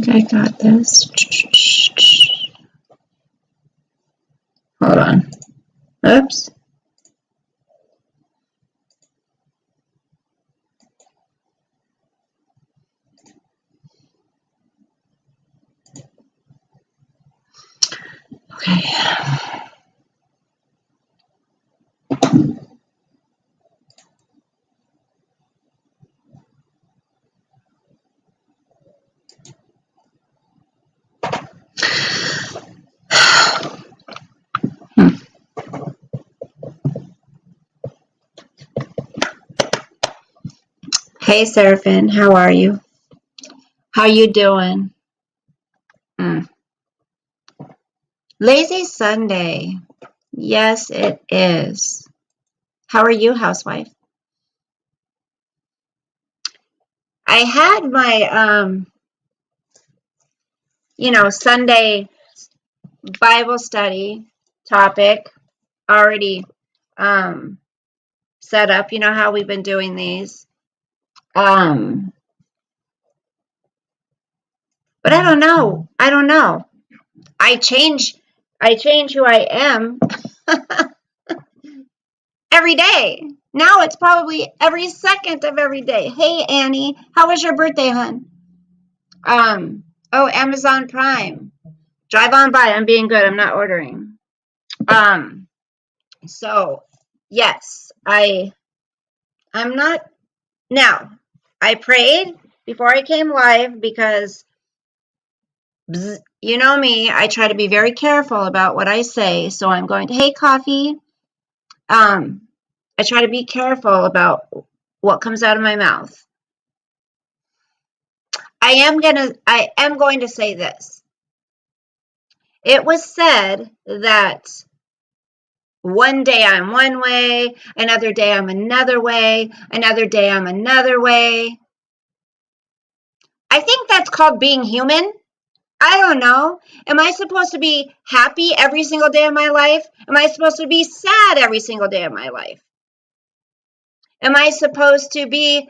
think I got this. Hold on. Oops. Okay. Hey, Seraphin, how are you? How you doing? Lazy Sunday. Yes, it is. How are you, housewife? I had my, Sunday Bible study topic already set up. You know how we've been doing these. But I don't know. I change who I am every day. Now it's probably every second of every day. Hey, Annie, how was your birthday, hon? Oh, Amazon Prime. Drive on by. I'm being good. I'm not ordering. So yes, I'm not now. I prayed before I came live because you know me, I try to be very careful about what I say. So I'm going to, hey, coffee. I try to be careful about what comes out of my mouth. I am going to say this. It was said that one day I'm one way, another day I'm another way, another day I'm another way. I think that's called being human. I don't know. Am I supposed to be happy every single day of my life? Am I supposed to be sad every single day of my life? Am I supposed to be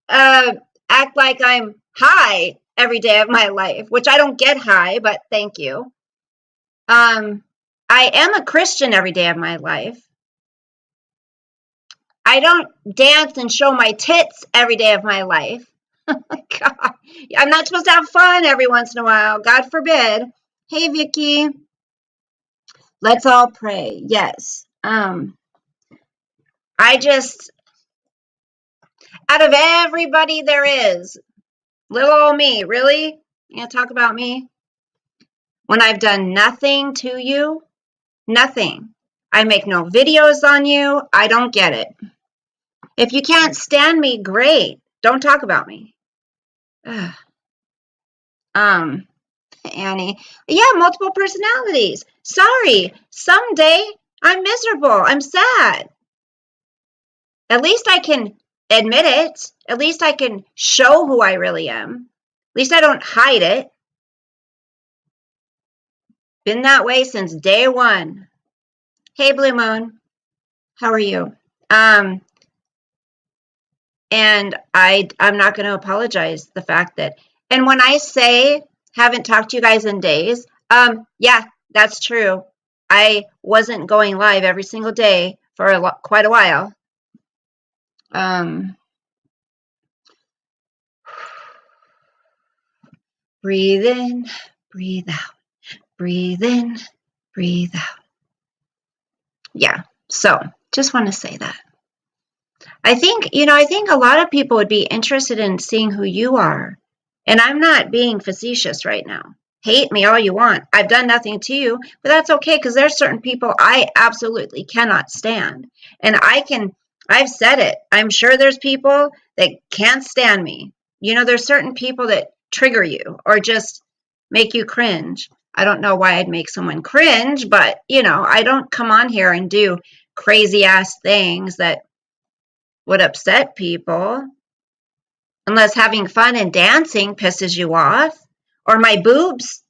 act like I'm high every day of my life, which I don't get high, but thank you. I am a Christian every day of my life. I don't dance and show my tits every day of my life. Oh my God. I'm not supposed to have fun every once in a while. God forbid. Hey, Vicky. Let's all pray. Yes. I just, out of everybody there is, little old me, really? You gonna talk about me? When I've done nothing to you, nothing. I make no videos on you. I don't get it. If you can't stand me, great. Don't talk about me. Ugh. Annie. Yeah, multiple personalities. Sorry. Someday I'm miserable. I'm sad. At least I can admit it. At least I can show who I really am. At least I don't hide it. Been that way since day one. Hey, Blue Moon. How are you? And I'm not going to apologize the fact that, and when I say haven't talked to you guys in days, yeah, that's true. I wasn't going live every single day for quite a while. Breathe in, breathe out, breathe in, breathe out. Yeah, so just want to say that. I think a lot of people would be interested in seeing who you are. And I'm not being facetious right now. Hate me all you want. I've done nothing to you, but that's okay because there's certain people I absolutely cannot stand. And I've said it. I'm sure there's people that can't stand me. There's certain people that trigger you or just make you cringe. I don't know why I'd make someone cringe, but I don't come on here and do crazy ass things that would upset people. Unless having fun and dancing pisses you off, or my boobs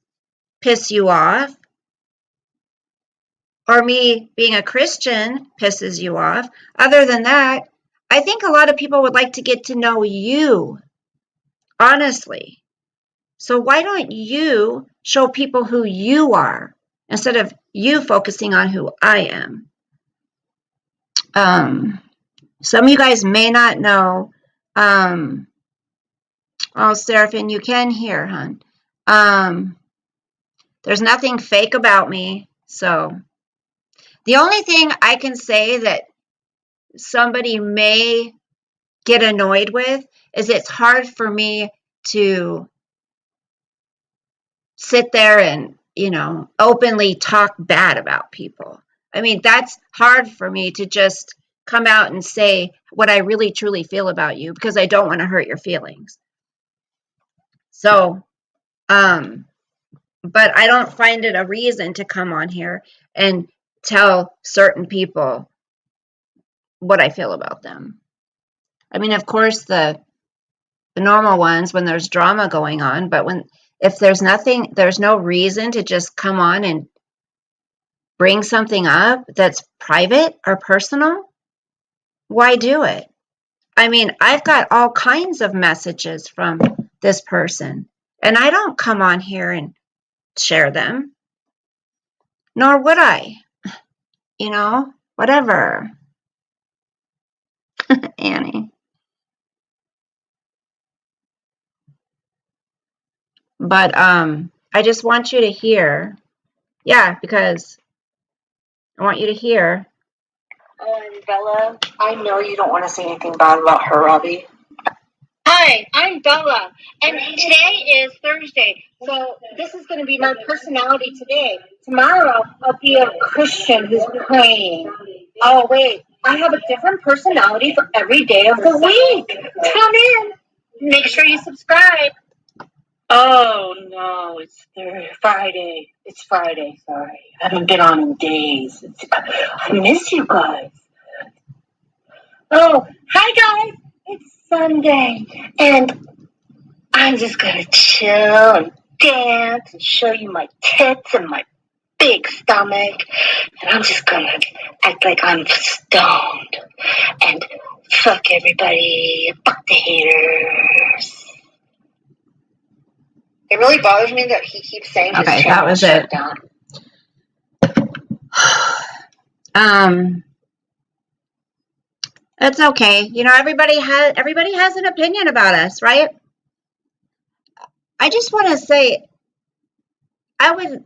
piss you off, or me being a Christian pisses you off. Other than that, I think a lot of people would like to get to know you, honestly. So why don't you show people who you are instead of you focusing on who I am? Some of you guys may not know. Oh, Seraphim, you can hear, hon. There's nothing fake about me. So the only thing I can say that somebody may get annoyed with is it's hard for me to sit there and, openly talk bad about people. I mean, that's hard for me to just come out and say what I really truly feel about you because I don't want to hurt your feelings. So, but I don't find it a reason to come on here and tell certain people what I feel about them. I mean, of course, the normal ones when there's drama going on, but if there's no reason to just come on and bring something up that's private or personal, why do it? I mean, I've got all kinds of messages from this person, and I don't come on here and share them, nor would I. Whatever. Annie. But I just want you to hear. Yeah, because I want you to hear. Oh, and Bella, I know you don't want to say anything bad about her, Robbie. Hi, I'm Bella, and today is Thursday, so this is going to be my personality today. Tomorrow, I'll be a Christian who's praying. Oh, wait, I have a different personality for every day of the week. Come in. Make sure you subscribe. Oh, no, it's Friday. It's Friday, sorry. I haven't been on in days. I miss you guys. Oh, hi guys! It's Sunday, and I'm just gonna chill and dance and show you my tits and my big stomach, and I'm just gonna act like I'm stoned and fuck everybody, fuck the haters. It really bothers me that he keeps saying his channel was shut down. It's okay. Everybody has an opinion about us, right? I just want to say, I'm not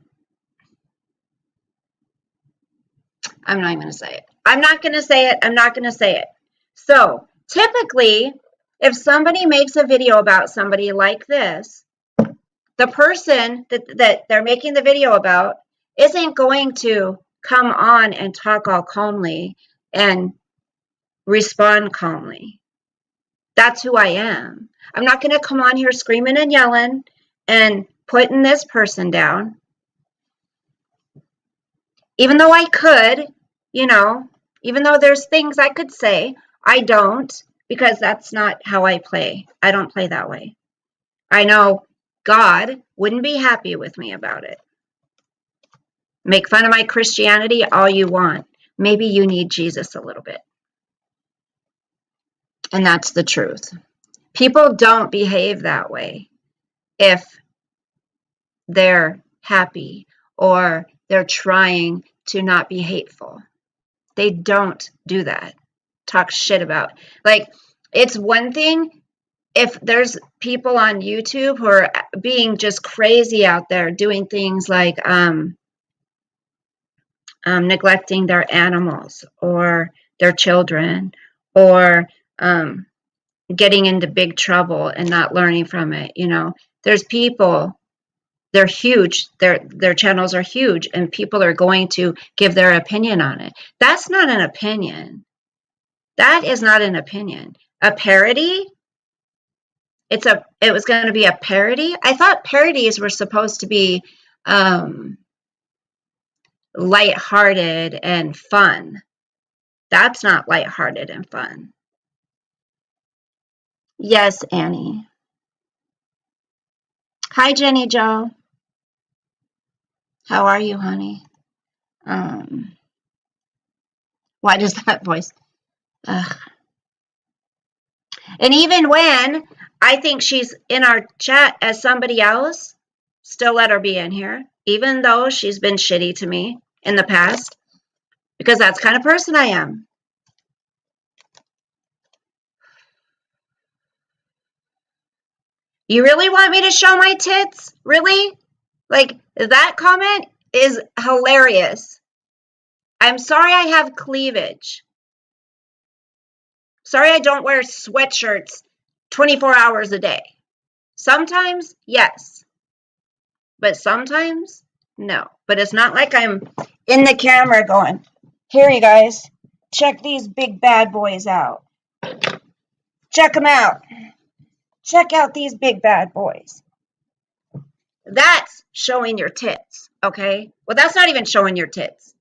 even going to say it. I'm not going to say it. I'm not going to say it. So typically, if somebody makes a video about somebody like this, the person that they're making the video about isn't going to come on and talk all calmly and respond calmly. That's who I am. I'm not going to come on here screaming and yelling and putting this person down. Even though I could, even though there's things I could say, I don't, because that's not how I play. I don't play that way. I know God wouldn't be happy with me about it. Make fun of my Christianity all you want. Maybe you need Jesus a little bit. And that's the truth. People don't behave that way if they're happy or they're trying to not be hateful. They don't do that. Talk shit about. Like, it's one thing if there's people on YouTube who are being just crazy out there doing things like neglecting their animals or their children or getting into big trouble and not learning from it. There's people, they're huge, their channels are huge, and people are going to give their opinion on it. That's not an opinion. That is not an opinion. A parody, it was going to be a parody. I thought parodies were supposed to be lighthearted and fun. That's not lighthearted and fun. Yes, Annie. Hi, Jenny Jo. How are you, honey? Why does that voice? Ugh. And even when I think she's in our chat as somebody else. Still let her be in here, even though she's been shitty to me in the past, because that's the kind of person I am. You really want me to show my tits? Really? Like, that comment is hilarious. I'm sorry I have cleavage. Sorry I don't wear sweatshirts 24 hours a day. Sometimes, yes. But sometimes, no. But it's not like I'm in the camera going, here you guys, check these big bad boys out. Check them out. Check out these big bad boys. That's showing your tits, okay? Well, that's not even showing your tits.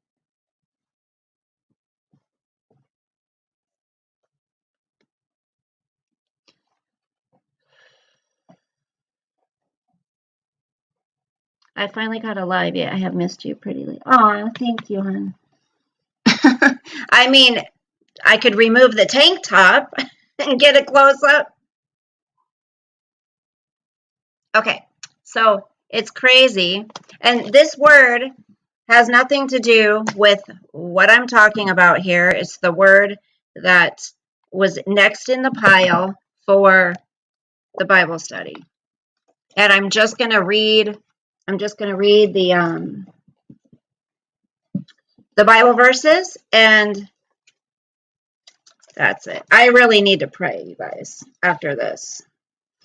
I finally got a live. Yeah, I have missed you pretty late. Oh, thank you, hon. I mean, I could remove the tank top and get a close up. Okay, so it's crazy. And this word has nothing to do with what I'm talking about here. It's the word that was next in the pile for the Bible study. And I'm just going to read the Bible verses, and that's it. I really need to pray, you guys, after this.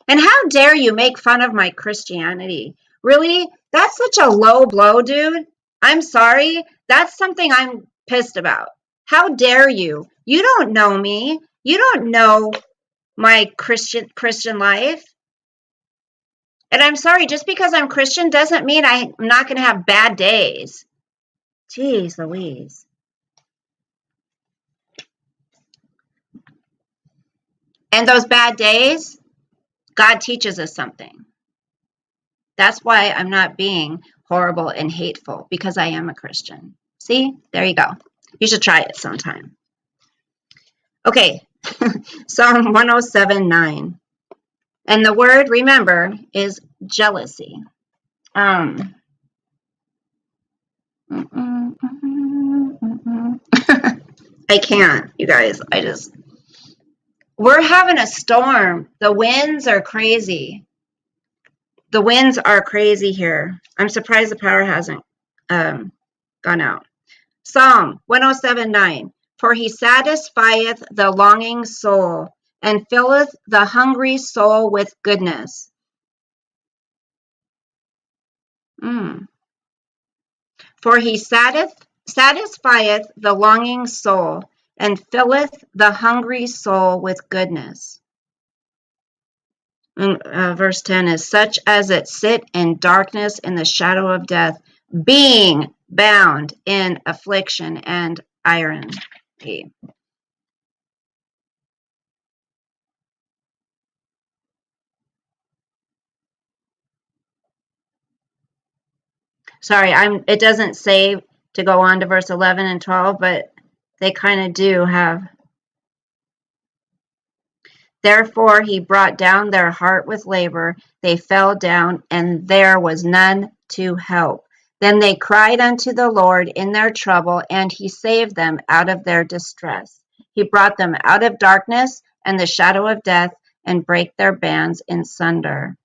And how dare you make fun of my Christianity? Really? That's such a low blow, dude. I'm sorry. That's something I'm pissed about. How dare you? You don't know me. You don't know my Christian life. And I'm sorry, just because I'm Christian doesn't mean I'm not going to have bad days. Jeez Louise. And those bad days, God teaches us something. That's why I'm not being horrible and hateful, because I am a Christian. See? There you go. You should try it sometime. Okay, Psalm 107:9. And the word, remember, is jealousy. I can't, you guys. We're having a storm. The winds are crazy. The winds are crazy here. I'm surprised the power hasn't gone out. Psalm 107:9. For he satisfieth the longing soul, and filleth the hungry soul with goodness. For he satisfieth the longing soul, and filleth the hungry soul with goodness. Verse 10 is such as it sit in darkness in the shadow of death, being bound in affliction and irony. Sorry, it doesn't say to go on to verse 11 and 12, but they kind of do have. Therefore he brought down their heart with labor. They fell down, and there was none to help. Then they cried unto the Lord in their trouble, and he saved them out of their distress. He brought them out of darkness and the shadow of death, and brake their bands in sunder.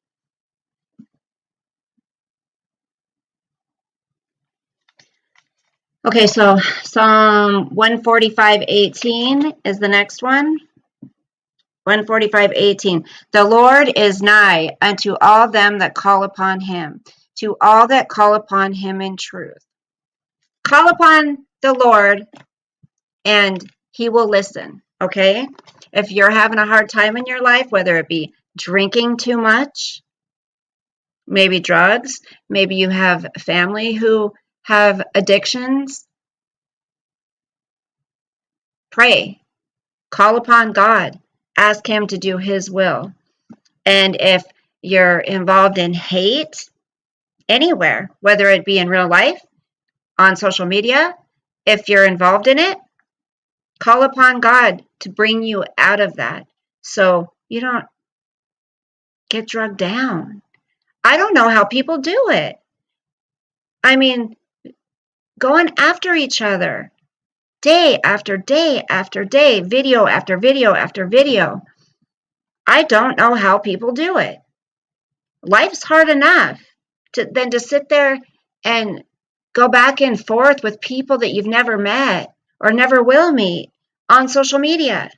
Okay, so Psalm 145:18 is the next one. 145:18. The Lord is nigh unto all them that call upon him, to all that call upon him in truth. Call upon the Lord and he will listen, okay? If you're having a hard time in your life, whether it be drinking too much, maybe drugs, maybe you have family who have addictions, pray. Call upon God. Ask him to do his will. And if you're involved in hate anywhere, whether it be in real life, on social media, if you're involved in it, call upon God to bring you out of that. So you don't get drugged down. I don't know how people do it. I mean, going after each other day after day after day, video after video after video. I don't know how people do it. Life's hard enough than to sit there and go back and forth with people that you've never met or never will meet on social media.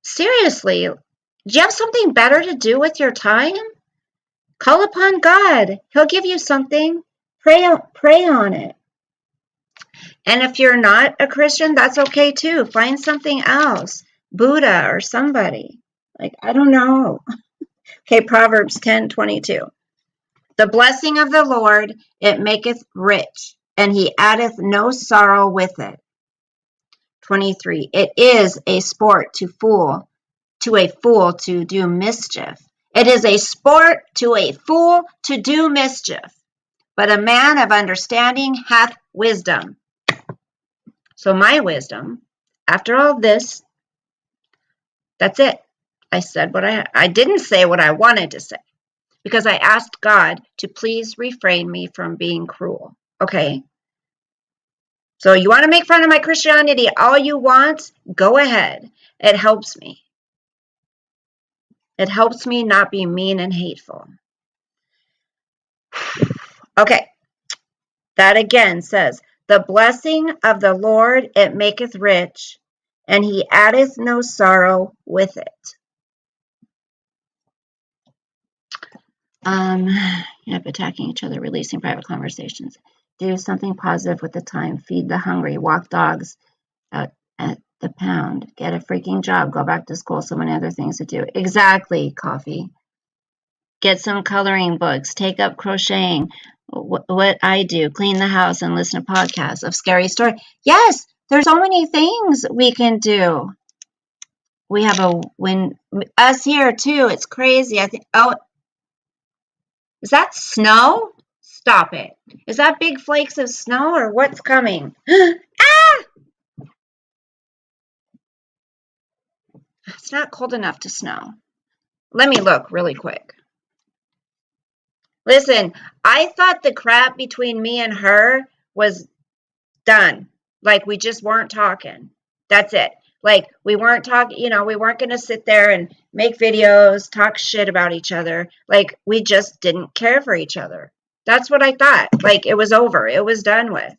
Seriously, do you have something better to do with your time? Call upon God. He'll give you something. Pray on it. And if you're not a Christian, that's okay too. Find something else. Buddha or somebody. Like, I don't know. Okay, Proverbs 10:22. The blessing of the Lord, it maketh rich, and he addeth no sorrow with it. 23. It is a sport to a fool to do mischief. It is a sport to a fool to do mischief. But a man of understanding hath wisdom. So my wisdom, after all this, that's it. I said what I didn't say what I wanted to say because I asked God to please refrain me from being cruel. Okay. So you want to make fun of my Christianity all you want? Go ahead. It helps me. It helps me not be mean and hateful. Okay. That again says, the blessing of the Lord, it maketh rich, and he addeth no sorrow with it. Yep, attacking each other, releasing private conversations. Do something positive with the time. Feed the hungry. Walk dogs out at the pound. Get a freaking job. Go back to school. So many other things to do. Exactly, Coffee. Get some coloring books. Take up crocheting. What I do. Clean the house and listen to podcasts of scary stories. Yes, there's so many things we can do. We have us here too. It's crazy. I think, is that snow? Stop it. Is that big flakes of snow or what's coming? Ah! It's not cold enough to snow. Let me look really quick. Listen, I thought the crap between me and her was done. Like we just weren't talking. That's it. Like we weren't talking, we weren't going to sit there and make videos, talk shit about each other. Like we just didn't care for each other. That's what I thought. Like it was over. It was done with.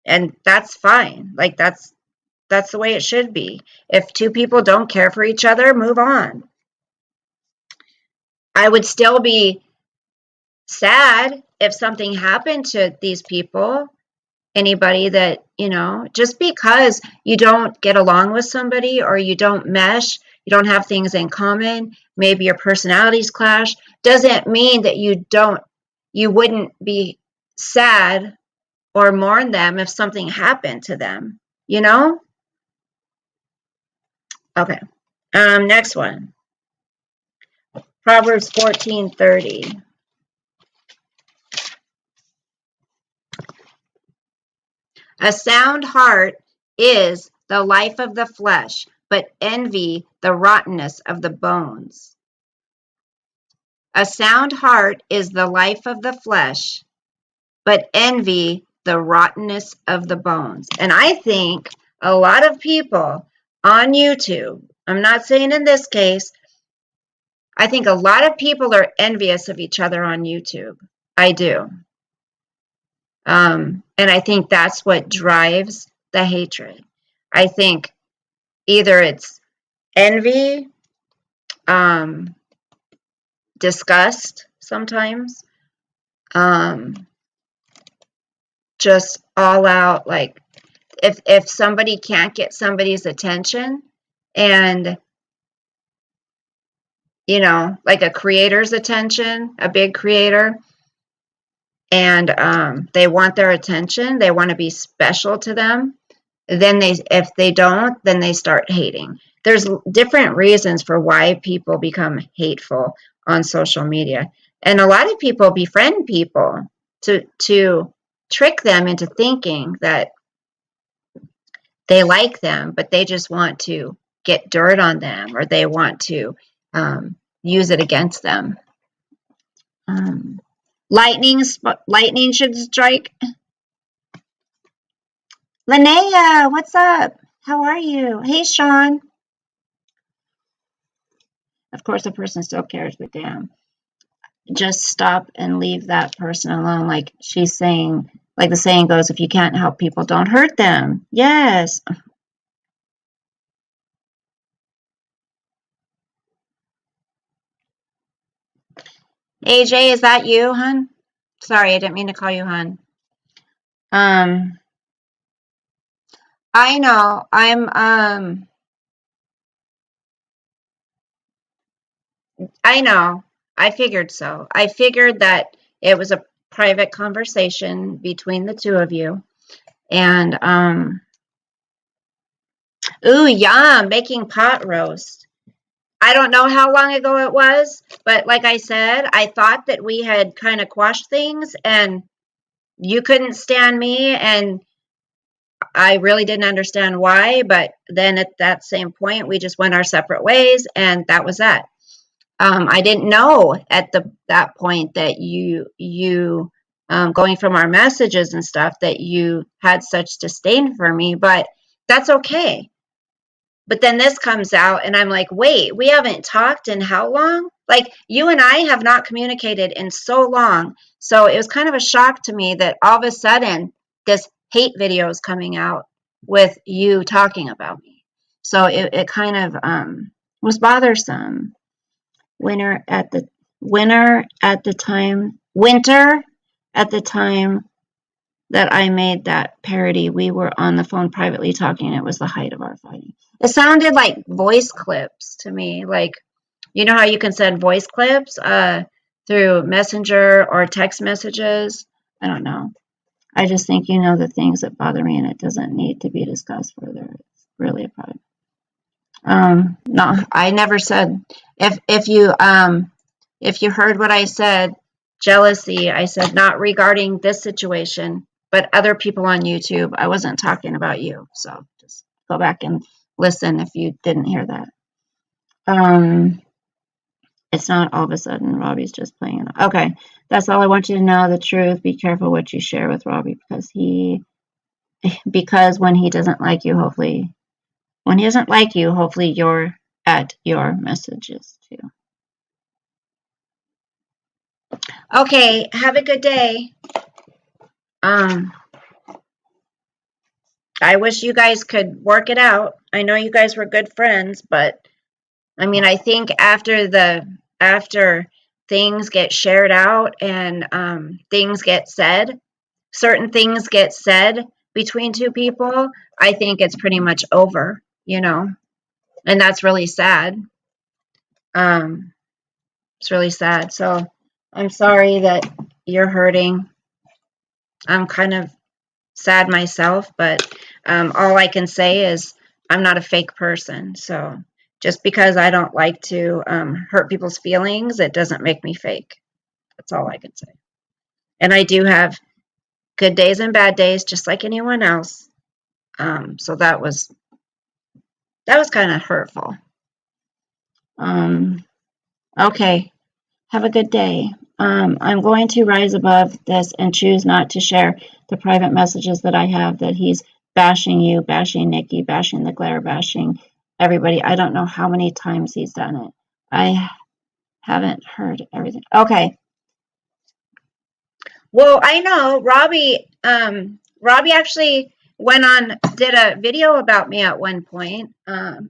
And that's fine. Like that's the way it should be. If two people don't care for each other, move on. I would still be sad if something happened to these people. Anybody that, just because you don't get along with somebody or you don't mesh, you don't have things in common, maybe your personalities clash, doesn't mean that you wouldn't be sad or mourn them if something happened to them, Okay. Next one. Proverbs 14:30. A sound heart is the life of the flesh, but envy the rottenness of the bones. A sound heart is the life of the flesh, but envy the rottenness of the bones. And I think a lot of people on YouTube, I'm not saying in this case, I think a lot of people are envious of each other on YouTube. I do. And I think that's what drives the hatred. I think either it's envy, disgust sometimes, just all out, like if somebody can't get somebody's attention and like a creator's attention, a big creator, and they want their attention, they want to be special to them, then if they don't, then they start hating. There's different reasons for why people become hateful on social media. And a lot of people befriend people to trick them into thinking that they like them, but they just want to get dirt on them or they want to use it against them. Lightning should strike. Linnea, what's up? How are you? Hey, Sean. Of course, the person still cares, but damn. Just stop and leave that person alone. Like she's saying, like the saying goes, if you can't help people, don't hurt them. Yes. AJ, is that you, hun? Sorry, I didn't mean to call you hun. I know. I know. I figured so. I figured that it was a private conversation between the two of you. And ooh, yum, making pot roast. I don't know how long ago it was, but like I said, I thought that we had kind of quashed things and you couldn't stand me and I really didn't understand why, but then at that same point we just went our separate ways and that was that. I didn't know at that point that you going from our messages and stuff that you had such disdain for me, but that's okay. But then this comes out and I'm like, wait, we haven't talked in how long? Like you and I have not communicated in so long. So it was kind of a shock to me that all of a sudden this hate video is coming out with you talking about me. So it kind of was bothersome. Winter at the time that I made that parody, we were on the phone privately talking. It was the height of our fighting. It sounded like voice clips to me. Like, you know how you can send voice clips through Messenger or text messages? I don't know. I just think you know the things that bother me and it doesn't need to be discussed further. It's really a problem. No, I never said, if you heard what I said, jealousy, I said not regarding this situation, but other people on YouTube. I wasn't talking about you. So just go back and listen if you didn't hear that. It's not all of a sudden Robbie's just playing it. Okay, that's all I want you to know, the truth. Be careful what you share with Robbie because when he doesn't like you, hopefully you're at your messages too. Okay, have a good day. I wish you guys could work it out. I know you guys were good friends, but I mean, I think after things get shared out and things get said, certain things get said between two people, I think it's pretty much over, you know, and that's really sad. It's really sad. So I'm sorry that you're hurting. I'm kind of sad myself, but all I can say is I'm not a fake person. So just because I don't like to hurt people's feelings, it doesn't make me fake. That's all I can say. And I do have good days and bad days, just like anyone else. So that was kind of hurtful. Okay, have a good day. I'm going to rise above this and choose not to share the private messages that I have that he's bashing you, bashing Nikki, bashing the Glare, bashing everybody. I don't know how many times he's done it. I haven't heard everything. Okay. Well, I know Robbie actually did a video about me at one point. And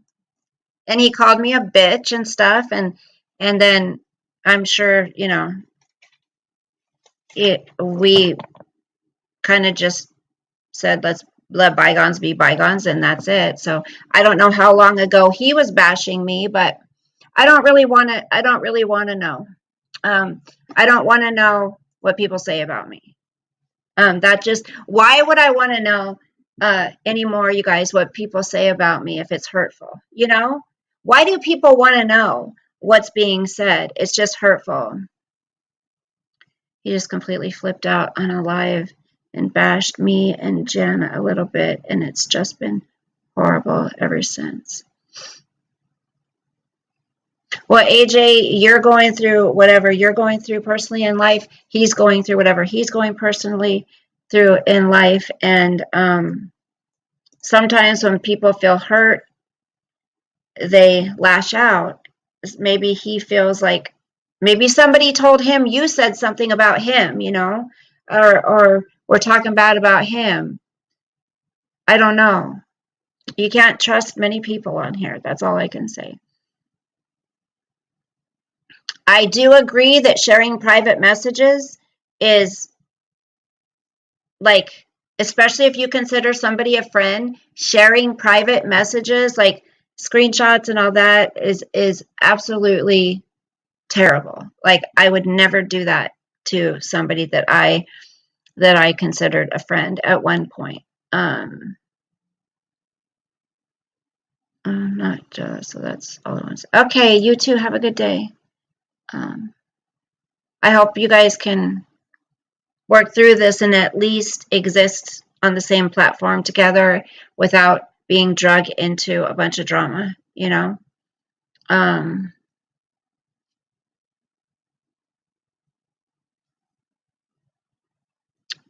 he called me a bitch and stuff. And then I'm sure, you know, we kind of just said, let's let bygones be bygones, and that's it. So I don't know how long ago he was bashing me, but I don't really want to know. I don't want to know what people say about me. Why would I want to know anymore, you guys, what people say about me if it's hurtful? You know, why do people want to know what's being said? It's just hurtful. He just completely flipped out on a live and bashed me and Jen a little bit, and it's just been horrible ever since. Well, AJ, you're going through whatever you're going through personally in life. He's going through whatever he's going personally through in life. And sometimes when people feel hurt, they lash out. Maybe he feels like maybe somebody told him you said something about him, you know, or we're talking bad about him. I don't know. You can't trust many people on here. That's all I can say. I do agree that sharing private messages is like, especially if you consider somebody a friend, sharing private messages like screenshots and all that is absolutely terrible. Like I would never do that to somebody that I considered a friend at one point. I'm not jealous, so that's all I want to say. Okay, you two have a good day. I hope you guys can work through this and at least exist on the same platform together without being drug into a bunch of drama, you know?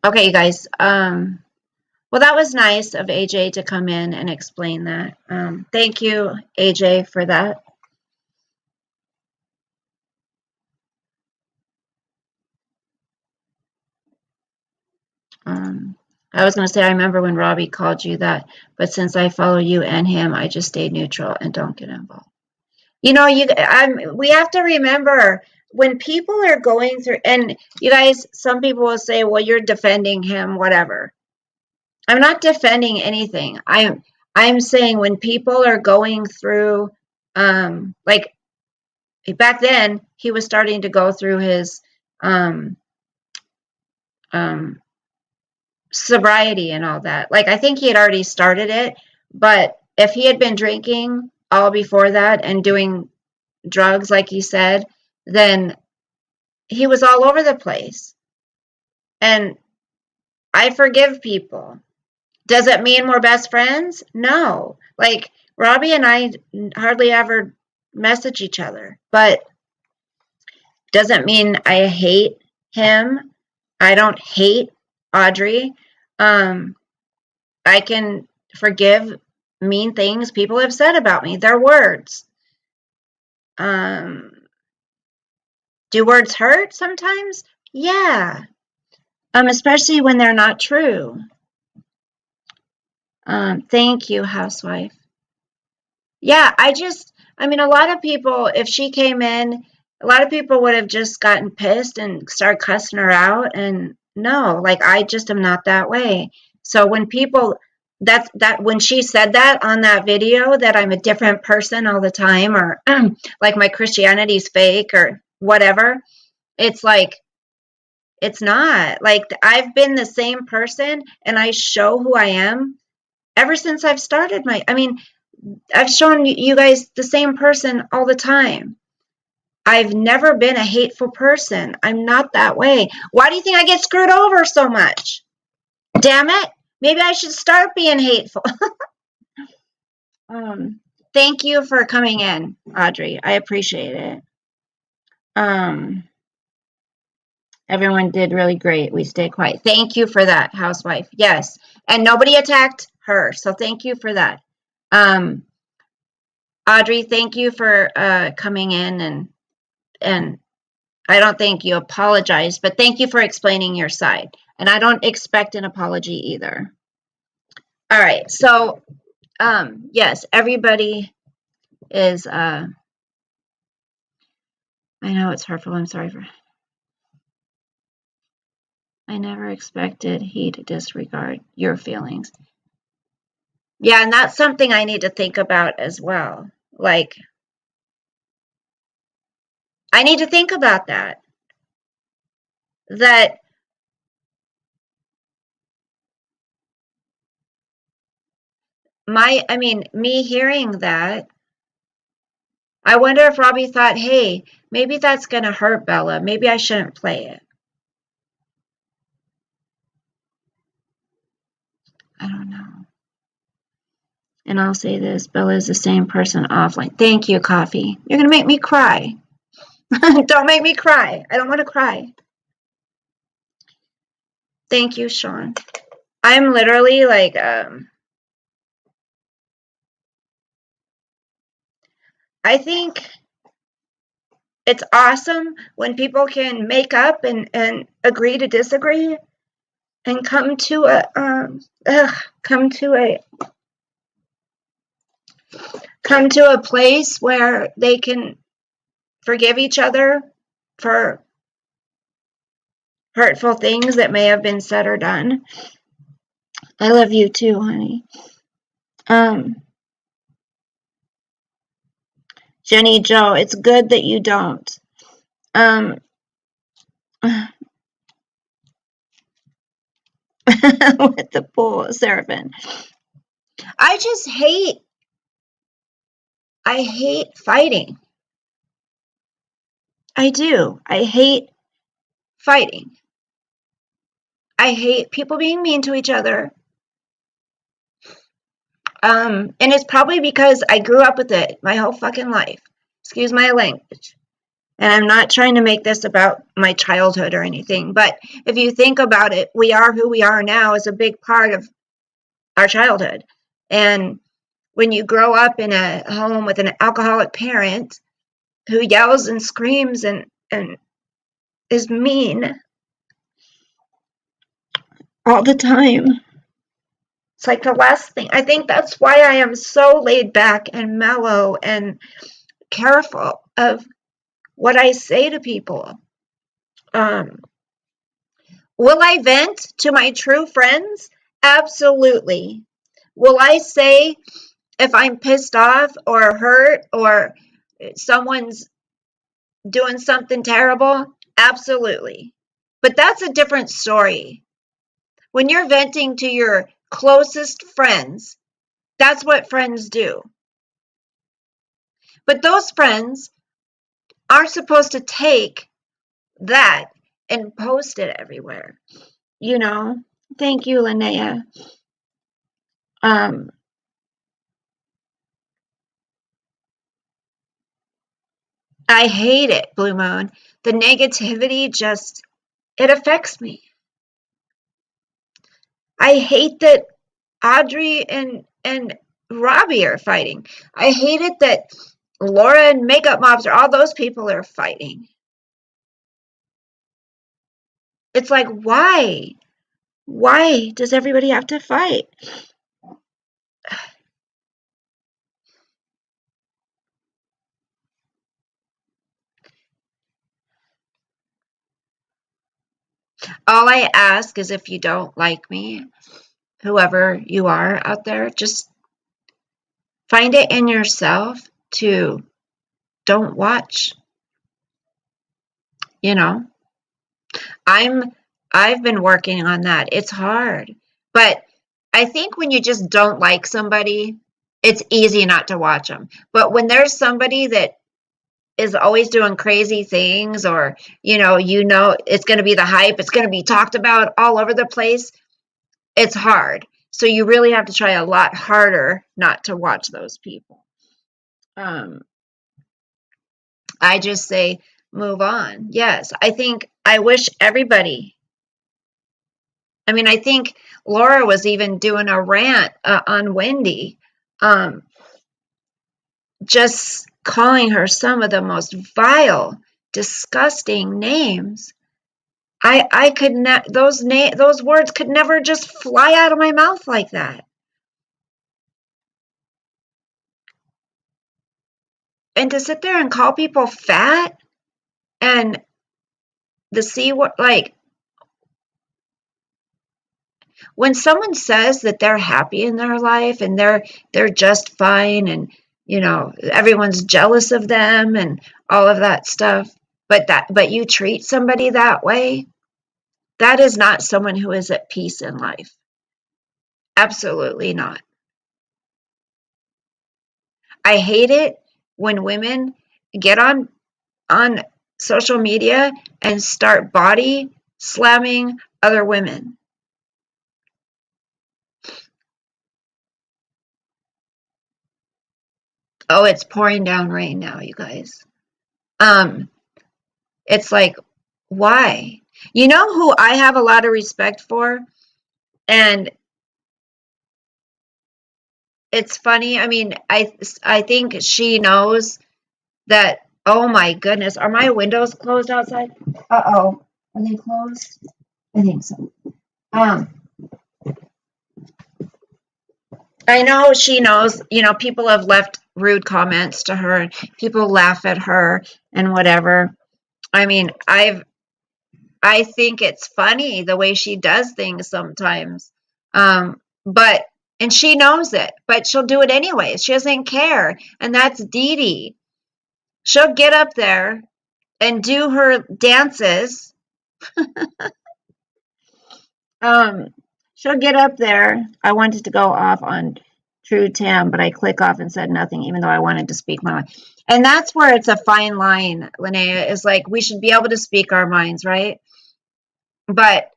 Okay, you guys. Well, that was nice of AJ to come in and explain that. Thank you, AJ, for that. I was going to say, I remember when Robbie called you that, but since I follow you and him, I just stay neutral and don't get involved. You know, we have to remember when people are going through, and you guys, some people will say, well, you're defending him, whatever. I'm not defending anything. I'm saying when people are going through, like back then, he was starting to go through his sobriety and all that. Like I think he had already started it, but if he had been drinking all before that and doing drugs, like he said, then he was all over the place. And I forgive people. Does it mean we're best friends? No. Like Robbie and I hardly ever message each other, but doesn't mean I hate him. I don't hate Audrey. I can forgive mean things people have said about me. They're words. Do words hurt sometimes? Yeah. Especially when they're not true. Thank you, housewife. Yeah, I mean, a lot of people, if she came in, a lot of people would have just gotten pissed and started cussing her out. And no, like, I just am not that way. So when people, when she said that on that video, that I'm a different person all the time, or like my Christianity's fake or whatever, it's like, it's not. Like, I've been the same person and I show who I am ever since I've started I mean, I've shown you guys the same person all the time. I've never been a hateful person. I'm not that way. Why do you think I get screwed over so much? Damn it. Maybe I should start being hateful. Thank you for coming in, Audrey. I appreciate it. Everyone did really great. We stayed quiet. Thank you for that, housewife. Yes. And nobody attacked her. So thank you for that. Audrey, thank you for coming in and I don't think you apologized, but thank you for explaining your side. And I don't expect an apology either. All right. So, yes, everybody is, I know it's hurtful. I'm sorry for, I never expected he to disregard your feelings. Yeah. And that's something I need to think about as well. Like, I need to think about that. That me hearing that, I wonder if Robbie thought, hey, maybe that's going to hurt Bella. Maybe I shouldn't play it. I don't know. And I'll say this, Bella is the same person offline. Thank you, Coffee. You're going to make me cry. Don't make me cry. I don't want to cry. Thank you, Sean. I'm literally like, I think it's awesome when people can make up and agree to disagree and come to a place where they can forgive each other for hurtful things that may have been said or done. I love you too, honey. Jenny Joe, it's good that you don't. With the pool, Seraphim. I hate fighting. I do. I hate fighting. I hate people being mean to each other. And it's probably because I grew up with it my whole fucking life. Excuse my language. And I'm not trying to make this about my childhood or anything, but if you think about it, we are who we are now is a big part of our childhood. And when you grow up in a home with an alcoholic parent who yells and screams and is mean all the time, it's like the last thing. I think that's why I am so laid back and mellow and careful of what I say to people. Will I vent to my true friends? Absolutely. Will I say if I'm pissed off or hurt or someone's doing something terrible? Absolutely. But that's a different story. When you're venting to your closest friends, that's what friends do. But those friends aren't supposed to take that and post it everywhere. You know? Thank you, Linnea. I hate it, Blue Moon. The negativity just, it affects me. I hate that Audrey and Robbie are fighting. I hate it that Laura and Makeup Mobster, all those people are fighting. It's like, why? Why does everybody have to fight? All I ask is if you don't like me, whoever you are out there, just find it in yourself to don't watch. You know, I've been working on that. It's hard. But I think when you just don't like somebody, it's easy not to watch them. But when there's somebody that is always doing crazy things or it's going to be the hype, it's going to be talked about all over the place, it's hard. So you really have to try a lot harder not to watch those people. I just say move on. Yes, I wish everybody. I mean, I think Laura was even doing a rant on Wendy, just calling her some of the most vile, disgusting names. I could not, those words could never just fly out of my mouth like that. And to sit there and call people fat and the C word, like, when someone says that they're happy in their life and they're just fine and everyone's jealous of them and all of that stuff, but you treat somebody that way, that is not someone who is at peace in life. Absolutely not. I hate it when women get on social media and start body slamming other women. Oh, it's pouring down rain now, you guys. It's like, why? You know who I have a lot of respect for? And it's funny. I mean, I think she knows that, oh my goodness, are my windows closed outside? Uh-oh. Are they closed? I think so. I know she knows, people have left rude comments to her, and people laugh at her and whatever. I mean, I think it's funny the way she does things sometimes. But and she knows it, but she'll do it anyways. She doesn't care. And that's Dee Dee. She'll get up there and do her dances. She'll get up there. I wanted to go off on True Tam, but I click off and said nothing, even though I wanted to speak my mind. And that's where it's a fine line, Linnea, is like we should be able to speak our minds, right? But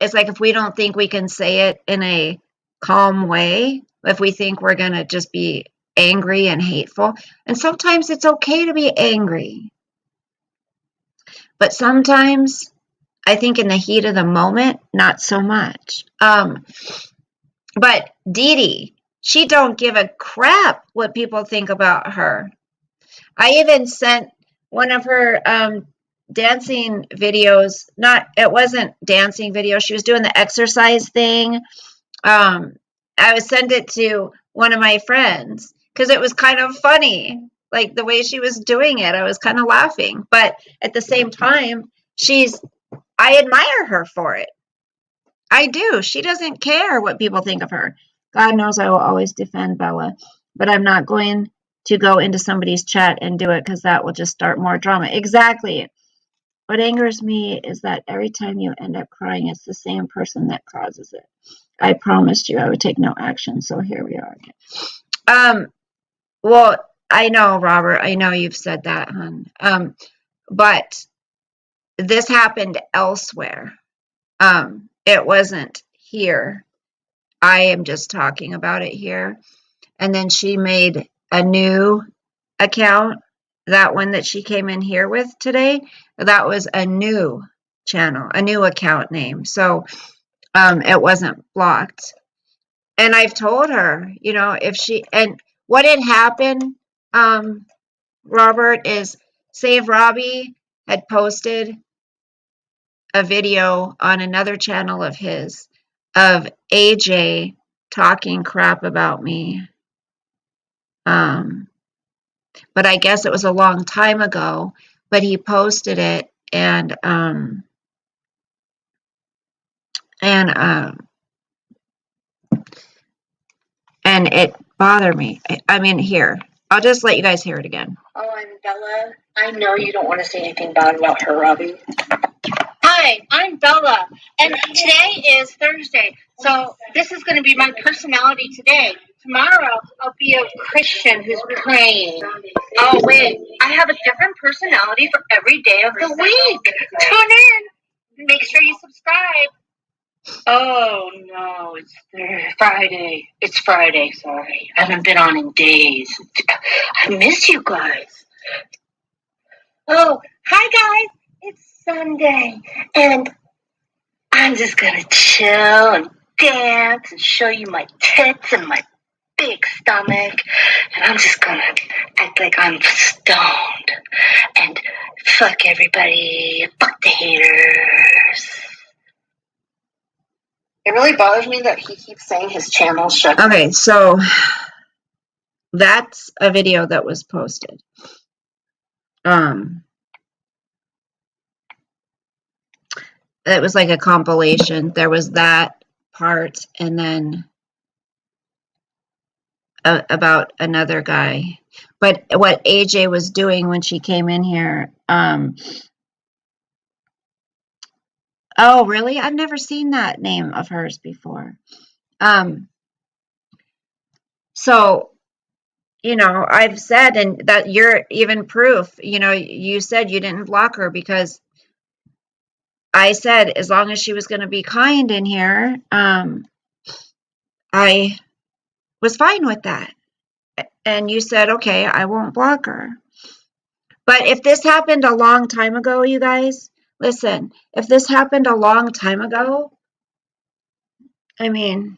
it's like if we don't think we can say it in a calm way, if we think we're going to just be angry and hateful, and sometimes it's okay to be angry. But sometimes I think in the heat of the moment, not so much. But Dee Dee, she don't give a crap what people think about her. I even sent one of her dancing videos. It wasn't dancing video. She was doing the exercise thing. I would send it to one of my friends because it was kind of funny, like the way she was doing it. I was kind of laughing, but at the same time, I admire her for it. I do. She doesn't care what people think of her. God knows I will always defend Bella, but I'm not going to go into somebody's chat and do it because that will just start more drama. Exactly. What angers me is that every time you end up crying, it's the same person that causes it. I promised you I would take no action, so here we are again. Well, I know, Robert. I know you've said that, hon. But this happened elsewhere. It wasn't here. I am just talking about it here. And then she made a new account. That one that she came in here with today, that was a new channel, a new account name. So it wasn't blocked. And I've told her, and what had happened, Robert, is Save Robbie had posted a video on another channel of his of AJ talking crap about me. But I guess it was a long time ago, but he posted it and it bothered me. I mean, here, I'll just let you guys hear it again. Oh, I'm Bella. I know you don't want to say anything bad about her, Robbie. Hi, I'm Bella, and today is Thursday, so this is going to be my personality today. Tomorrow, I'll be a Christian who's praying. Oh, wait, I have a different personality for every day of the week. Tune in. Make sure you subscribe. Oh, no, it's Friday. It's Friday, sorry. I haven't been on in days. I miss you guys. Oh, hi, guys. It's Sunday, and I'm just gonna chill and dance and show you my tits and my big stomach, and I'm just gonna act like I'm stoned and fuck everybody, fuck the haters. It really bothers me that he keeps saying his channel's shut down. Okay, so that's a video that was posted. It was like a compilation. There was that part, and then about another guy. But what AJ was doing when she came in here, oh, really? I've never seen that name of hers before. So, I've said, and that you're even proof, you said you didn't block her because I said as long as she was going to be kind in here, I was fine with that. and you said, okay, I won't block her. But if this happened a long time ago, you guys, listen, if this happened a long time ago, I mean,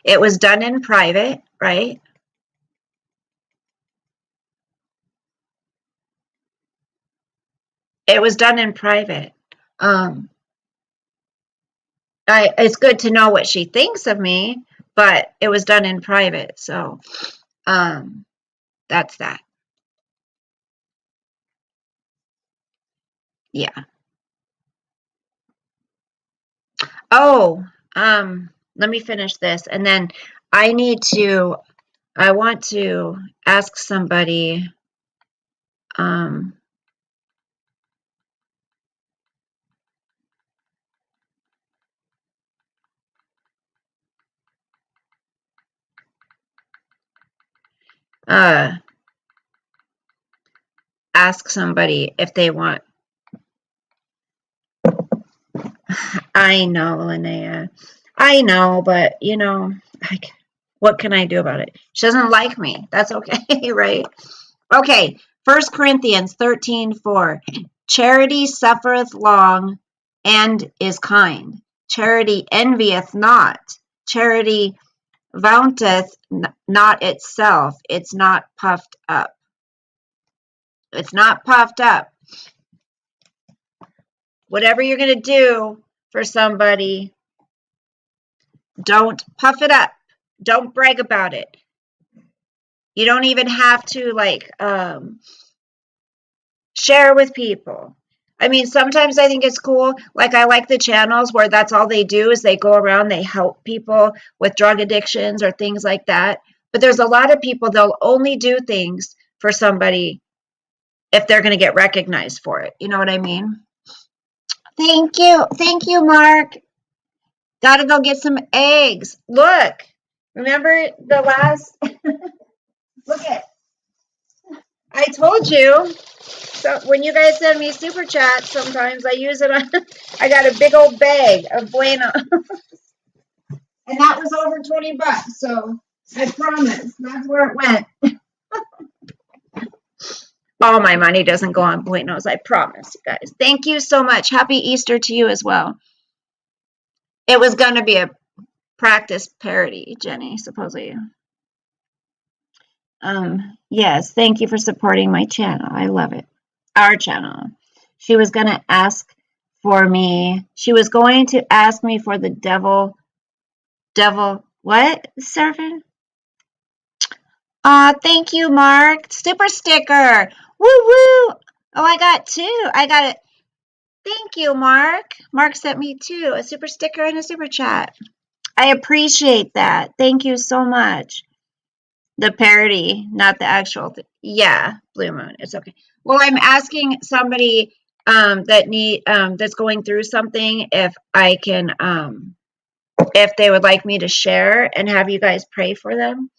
it was done in private, right? It was done in private. Um, it's good to know what she thinks of me, but it was done in private. So, that's that. Yeah. Oh, let me finish this, and then I need to, I want to ask somebody, um, uh, ask somebody if they want. I know, Linnea. I know, but you know, what can I do about it? She doesn't like me. That's okay, right? Okay, 1 Corinthians 13:4. Charity suffereth long and is kind. Charity envieth not. Charity vaunteth not itself. It's not puffed up. It's not puffed up. Whatever you're going to do for somebody, don't puff it up. Don't brag about it. You don't even have to share with people. I mean, sometimes I think it's cool. Like, I like the channels where that's all they do is they go around, they help people with drug addictions or things like that. But there's a lot of people, they'll only do things for somebody if they're going to get recognized for it. You know what I mean? Thank you. Thank you, Mark. Gotta go get some eggs. Look, remember the last, look at, I told you. So when you guys send me super chats, sometimes I use it on, I got a big old bag of Bueno. And that was over 20 bucks. So I promise that's where it went. All my money doesn't go on Buenos. I promise you guys. Thank you so much. Happy Easter to you as well. It was going to be a practice parody, Jenny, supposedly. Yes, thank you for supporting my channel. I love it. Our channel. She was going to ask for me. She was going to ask me for the devil, what, Servant? Thank you, Mark. Super sticker. Woo woo. Oh, I got two. I got it. Thank you, Mark. Mark sent me two, a super sticker and a super chat. I appreciate that. Thank you so much. The parody, not the actual thing. Yeah, Blue Moon. It's okay. Well, I'm asking somebody that's going through something if I can if they would like me to share and have you guys pray for them.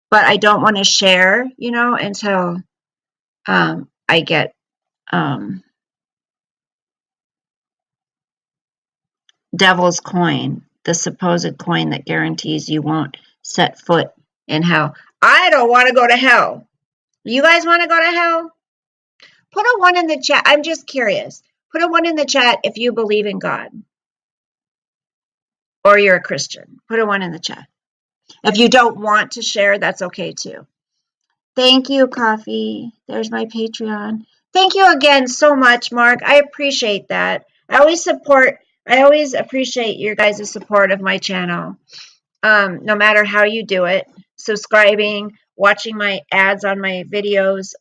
But I don't want to share, until I get Devil's Coin, the supposed coin that guarantees you won't set foot in hell. I don't want to go to hell. You guys want to go to hell? Put a 1 in the chat. I'm just curious. Put a 1 in the chat if you believe in God or you're a Christian. Put a 1 in the chat. If you don't want to share, that's okay too. Thank you, Coffee. There's my Patreon. Thank you again so much, Mark. I appreciate that. I always appreciate your guys' support of my channel. No matter how you do it, subscribing, watching my ads on my videos,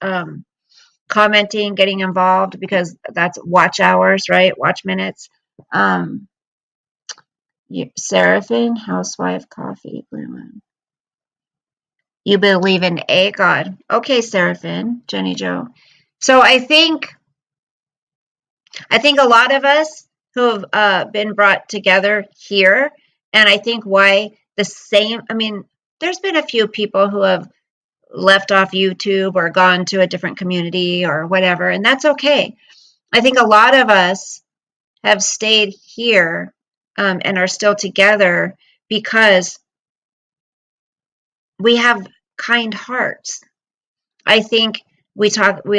commenting, getting involved, because that's watch hours, right? Watch minutes. Seraphim, Housewife, Coffee, Blue Moon. You believe in a God. Okay, Seraphim, Jenny Joe. So I think a lot of us who have been brought together here, and I think why there's been a few people who have left off YouTube or gone to a different community or whatever, and that's okay. I think a lot of us have stayed here and are still together because we have kind hearts. I think we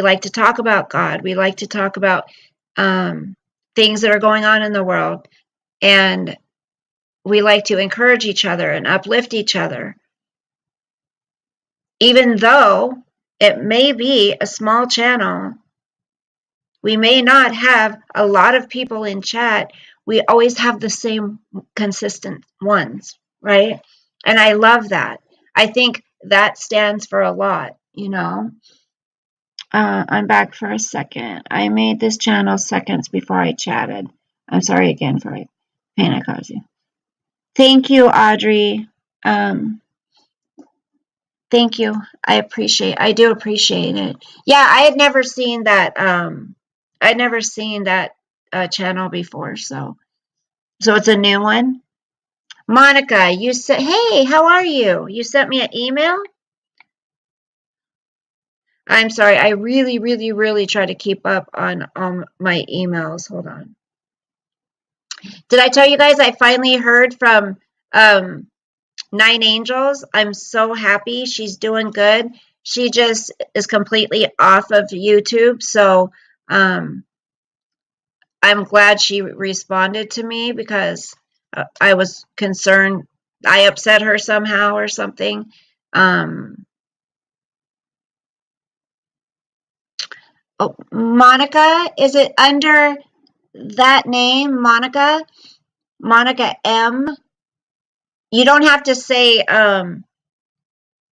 like to talk about God. We like to talk about things that are going on in the world, and we like to encourage each other and uplift each other. Even though it may be a small channel, we may not have a lot of people in chat. We always have the same consistent ones, right? And I love that. I think that stands for a lot, you know. I'm back for a second. I made this channel seconds before I chatted. I'm sorry again for pain I caused you. Thank you, Audrey. Thank you. I do appreciate it. Yeah, I had never seen that. I'd never seen that channel before, so it's a new one. Monica, you said, hey, how are you? You sent me an email? I'm sorry. I really, really, really try to keep up on my emails. Hold on. Did I tell you guys I finally heard from Nine Angels? I'm so happy. She's doing good. She just is completely off of YouTube. So I'm glad she responded to me because I was concerned I upset her somehow or something. Oh, Monica, is it under that name, Monica? Monica M? You don't have to say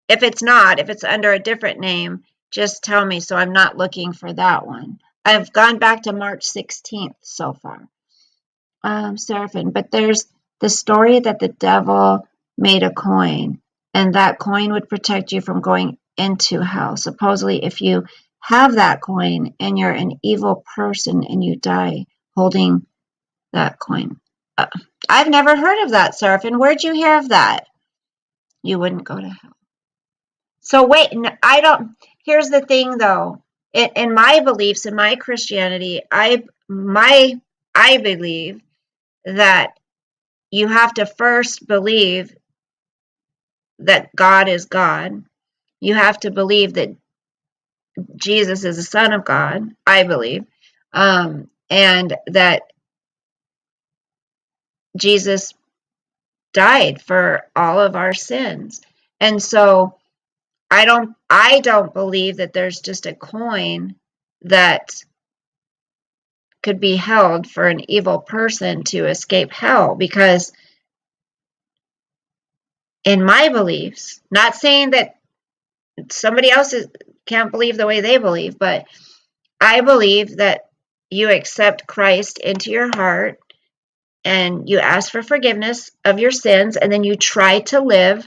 if it's under a different name, just tell me so I'm not looking for that one. I've gone back to March 16th so far. Seraphim, but there's the story that the devil made a coin, and that coin would protect you from going into hell. Supposedly, if you have that coin and you're an evil person and you die holding that coin. I've never heard of that, Seraphim. Where'd you hear of that? You wouldn't go to hell. So wait, I don't. Here's the thing, though. In my beliefs, in my Christianity, I believe that you have to first believe that God is God. You have to believe that Jesus is the Son of God. I believe, and that Jesus died for all of our sins. And so I don't believe that there's just a coin that could be held for an evil person to escape hell, because in my beliefs, not saying that somebody else can't believe the way they believe, but I believe that you accept Christ into your heart and you ask for forgiveness of your sins, and then you try to live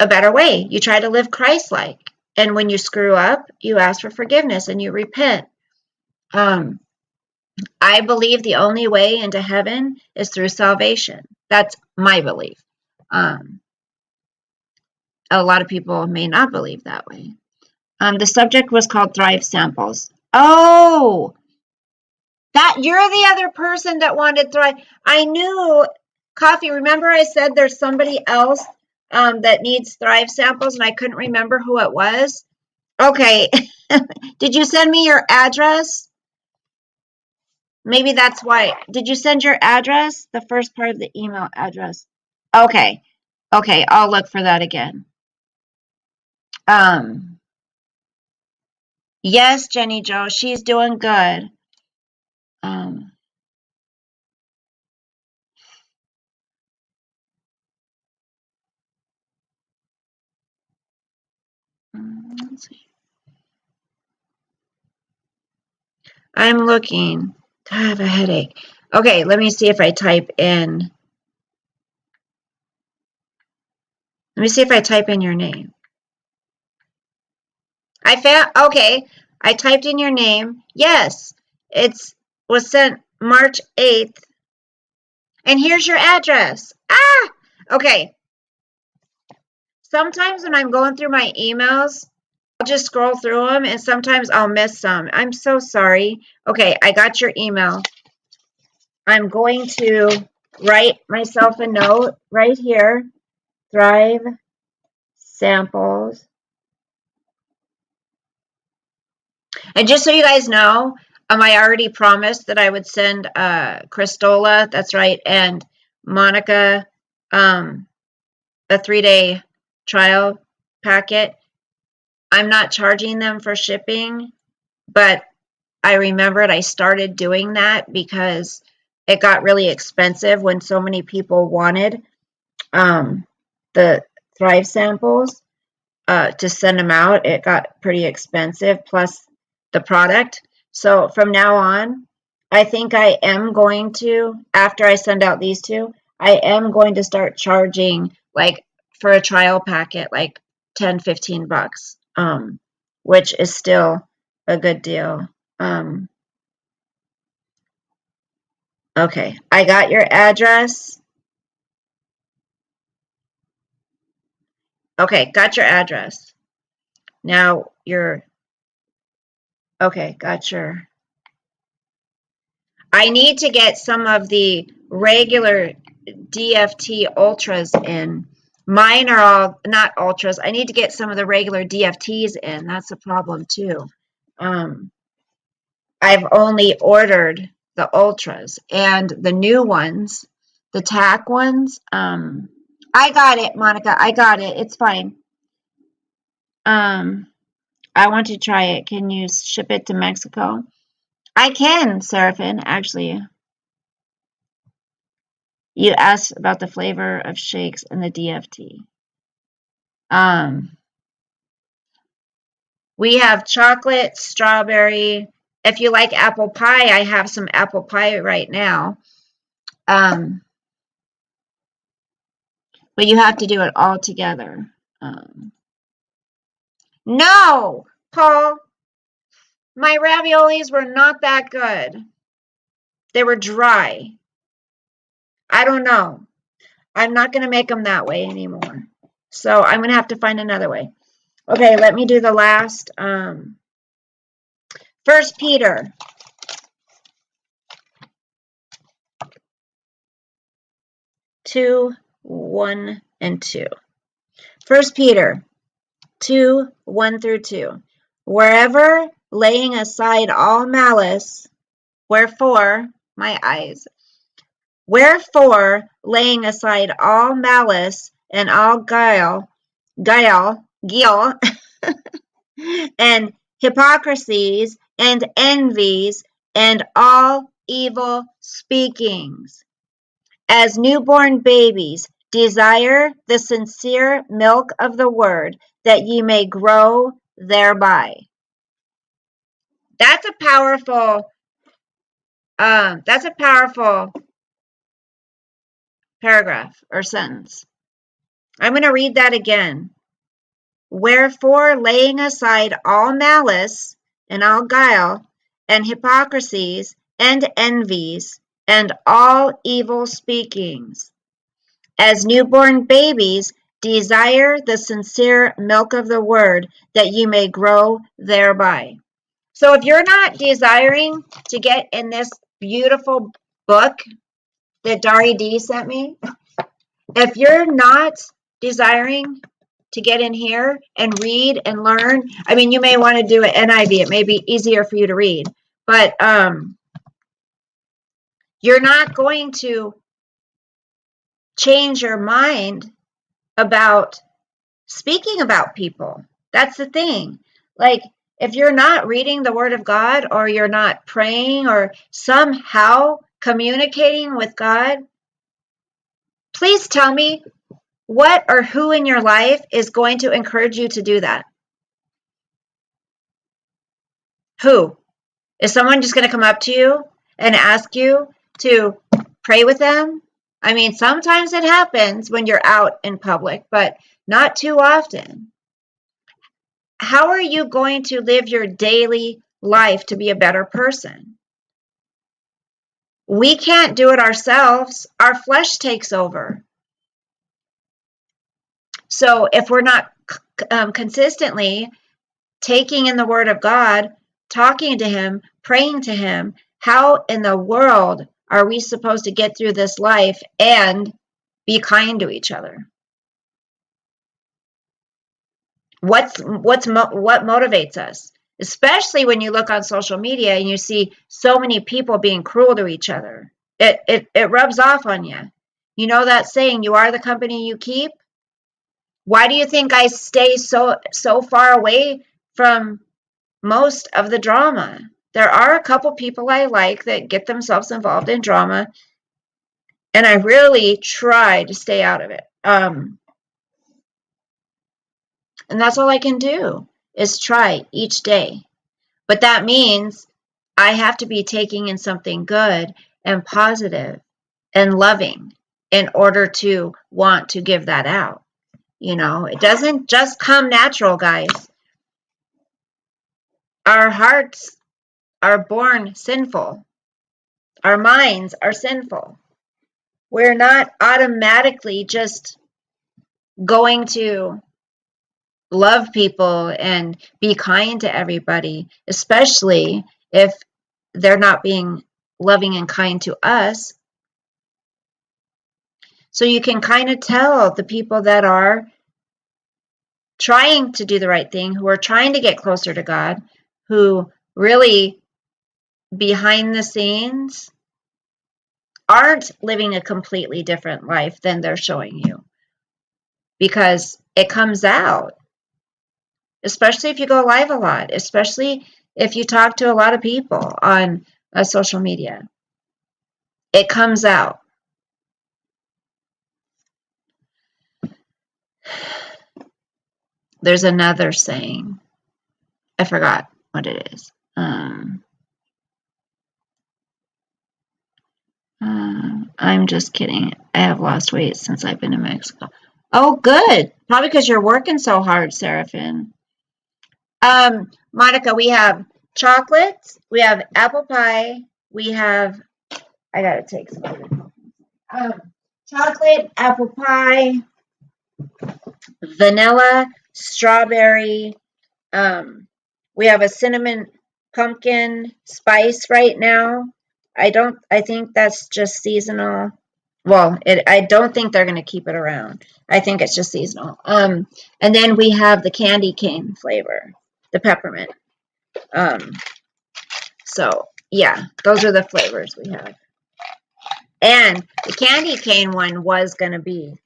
a better way. You try to live Christ-like. And when you screw up, you ask for forgiveness and you repent. I believe the only way into heaven is through salvation. That's my belief. A lot of people may not believe that way. The subject was called Thrive Samples. Oh, that you're the other person that wanted Thrive. I knew Coffee. Remember I said there's somebody else that needs Thrive Samples, and I couldn't remember who it was. Okay. Did you send me your address? Maybe that's why. Did you send your address? The first part of the email address. Okay. Okay, I'll look for that again. Yes, Jenny Jo, she's doing good. Let's see. I'm looking. God, I have a headache. Okay, let me see if I type in. Let me see if I type in your name. I found, okay, I typed in your name. Yes, it was sent March 8th. And here's your address. Ah, okay. Sometimes when I'm going through my emails, I'll just scroll through them, and sometimes I'll miss some. I'm so sorry. Okay, I got your email. I'm going to write myself a note right here. Thrive samples. And just so you guys know, I already promised that I would send Christola, that's right, and Monica a 3-day trial packet. I'm not charging them for shipping, but I remembered I started doing that because it got really expensive when so many people wanted the Thrive samples to send them out. It got pretty expensive, plus the product. So from now on, I think I am going to, after I send out these two, I am going to start charging, like, for a trial packet, like 10, 15 bucks, which is still a good deal. Okay, I got your address. Okay, got your address. Now okay, got your. I need to get some of the regular DFT ultras in. Mine are all not ultras. I need to get some of the regular DFTs in. That's a problem too. I've only ordered the ultras and the new ones, the TAC ones. I got it, Monica. I got it. It's fine. I want to try it. Can you ship it to Mexico? I can, Seraphin, actually. You asked about the flavor of shakes and the DFT. We have chocolate, strawberry. If you like apple pie, I have some apple pie right now. But you have to do it all together. No, Paul, my raviolis were not that good. They were dry. I don't know. I'm not going to make them that way anymore. So I'm going to have to find another way. Okay, let me do the last. 1 Peter. 2, 1, and 2. 1 Peter 2, 1 through 2. Wherever laying aside all malice, wherefore, my eyes, wherefore laying aside all malice and all guile, and hypocrisies and envies and all evil speakings. As newborn babies, desire the sincere milk of the word, that ye may grow thereby. That's a powerful paragraph or sentence. I'm going to read that again. Wherefore, laying aside all malice and all guile and hypocrisies and envies and all evil speakings, as newborn babies, desire the sincere milk of the word, that you may grow thereby. So if you're not desiring to get in this beautiful book that Dari D sent me, if you're not desiring to get in here and read and learn, I mean, you may want to do it NIV. It may be easier for you to read, but you're not going to change your mind about speaking about people. That's the thing. Like, if you're not reading the Word of God, or you're not praying or somehow communicating with God, please tell me what or who in your life is going to encourage you to do that. Who? Is someone just going to come up to you and ask you to pray with them? I mean, sometimes it happens when you're out in public, but not too often. How are you going to live your daily life to be a better person? We can't do it ourselves. Our flesh takes over. So if we're not consistently taking in the Word of God, talking to Him, praying to Him, how in the world are we supposed to get through this life and be kind to each other? What motivates us? Especially when you look on social media and you see so many people being cruel to each other. It rubs off on you. You know that saying, you are the company you keep? Why do you think I stay so far away from most of the drama? There are a couple people I like that get themselves involved in drama, and I really try to stay out of it. And that's all I can do is try each day. But that means I have to be taking in something good and positive and loving in order to want to give that out. You know, it doesn't just come natural, guys. Our hearts are born sinful. Our minds are sinful. We're not automatically just going to love people and be kind to everybody, especially if they're not being loving and kind to us. So you can kind of tell the people that are trying to do the right thing, who are trying to get closer to God, who really behind the scenes aren't living a completely different life than they're showing you, because it comes out, especially if you go live a lot, especially if you talk to a lot of people on social media. It comes out. There's another saying. I forgot what it is. I'm just kidding. I have lost weight since I've been in Mexico. Oh, good. Probably because you're working so hard, Seraphin. Monica, we have chocolates, we have apple pie, we have, I gotta take some of it. Chocolate, apple pie, vanilla, strawberry. We have a cinnamon pumpkin spice right now. I think that's just seasonal. Well, I don't think they're going to keep it around. I think it's just seasonal. And then we have the candy cane flavor, the peppermint. So yeah, those are the flavors we have. And the candy cane one was going to be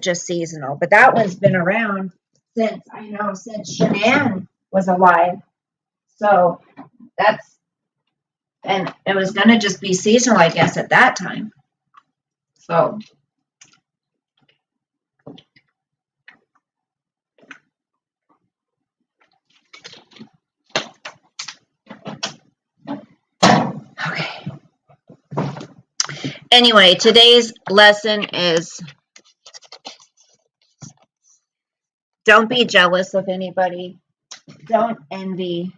just seasonal, but that one's been around since Shanann was alive. So and it was going to just be seasonal, I guess, at that time. So okay. Anyway, today's lesson is don't be jealous of anybody. Don't envy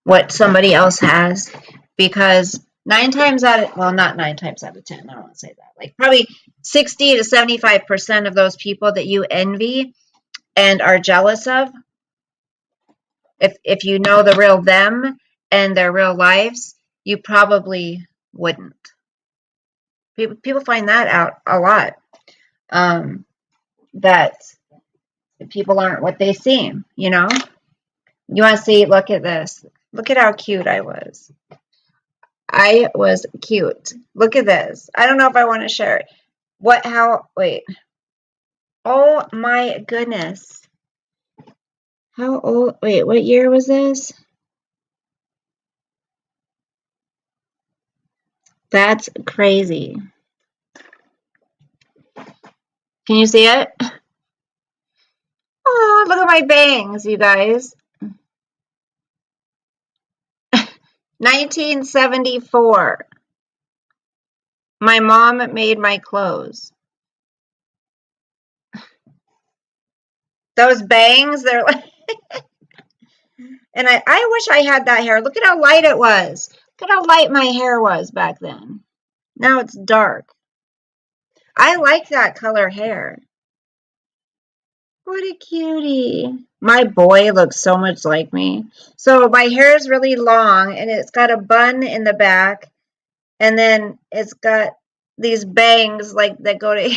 what somebody else has, because not 9 times out of 10, I don't want to say that. Like probably 60 to 75% of those people that you envy and are jealous of, if you know the real them and their real lives, you probably wouldn't. People find that out a lot. That people aren't what they seem, you know? You want to see, look at this. Look at how cute I was. I was cute. Look at this. I don't know if I want to share it. Wait. Oh my goodness. How old, wait, what year was this? That's crazy. Can you see it? Oh, look at my bangs, you guys. 1974. My mom made my clothes. Those bangs, they're like, and I wish I had that hair. Look at how light it was. Look at how light my hair was back then. Now it's dark. I like that color hair. What a cutie. My boy looks so much like me. So my hair is really long and it's got a bun in the back, and then it's got these bangs like that go to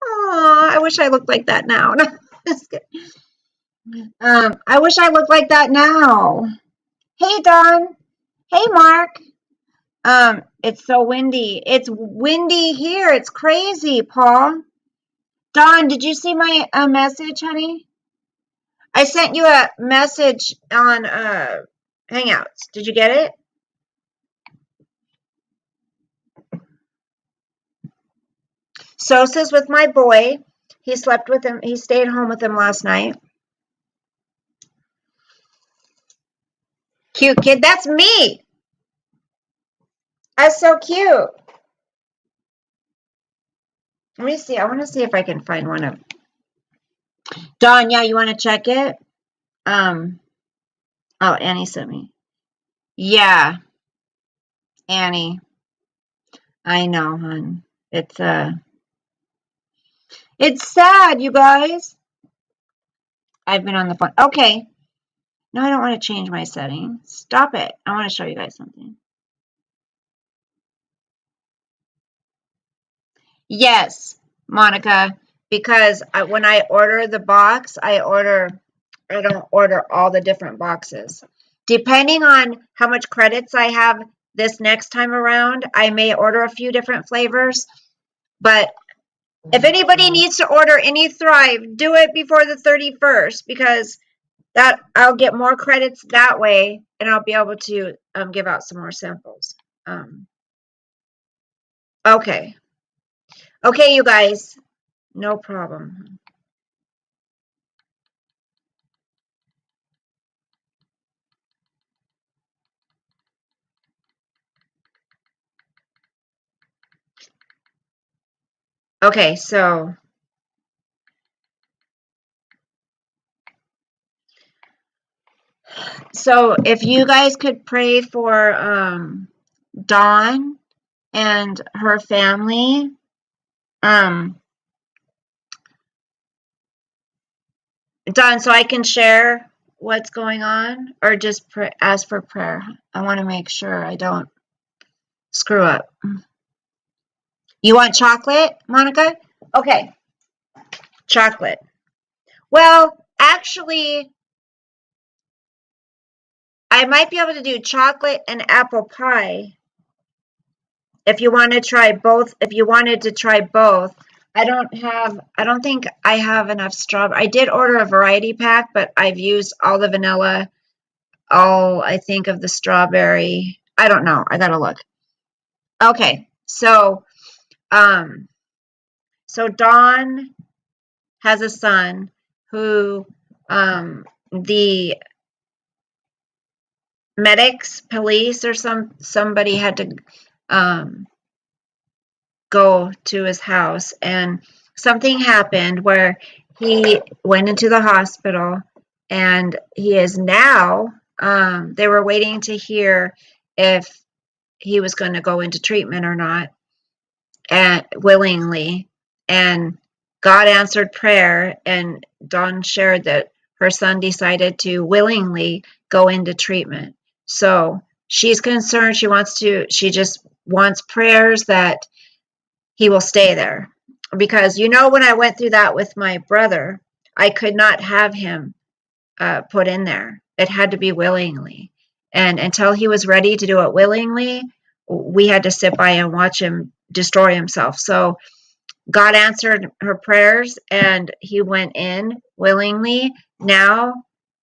Oh, I wish I looked like that now. No, just kidding. I wish I looked like that now. Hey, Don. Hey, Mark. It's so windy. It's windy here. It's crazy, Paul. Don, did you see my message, honey? I sent you a message on Hangouts. Did you get it? Sosa's with my boy. He slept with him. He stayed home with him last night. Cute kid. That's me. That's so cute. Let me see. I want to see if I can find one of Dawn. Yeah, you want to check it? Oh, Annie sent me. Yeah, Annie. I know, hon. It's sad, you guys. I've been on the phone. Okay. No, I don't want to change my settings. Stop it. I want to show you guys something. Yes, Monica, because when I order the box, I don't order all the different boxes. Depending on how much credits I have this next time around, I may order a few different flavors. But if anybody needs to order any Thrive, do it before the 31st because that I'll get more credits that way and I'll be able to give out some more samples. Okay. Okay, you guys. No problem. Okay, so if you guys could pray for Dawn and her family, Dawn, so I can share what's going on, or just ask for prayer. I want to make sure I don't screw up. You want chocolate, Monica? Okay, chocolate. Well, actually, I might be able to do chocolate and apple pie. If you want to try both, if you wanted to try both, I don't think I have enough strawberry. I did order a variety pack, but I've used all the vanilla, all I think of the strawberry. I don't know. I gotta look. Okay, so Dawn has a son who the medics, police, or somebody had to go to his house, and something happened where he went into the hospital, and he is now they were waiting to hear if he was going to go into treatment or not, and willingly, and God answered prayer, and Dawn shared that her son decided to willingly go into treatment. So she's concerned. She just wants prayers that he will stay there. Because when I went through that with my brother, I could not have him put in there. It had to be willingly. And until he was ready to do it willingly, we had to sit by and watch him destroy himself. So God answered her prayers and he went in willingly. Now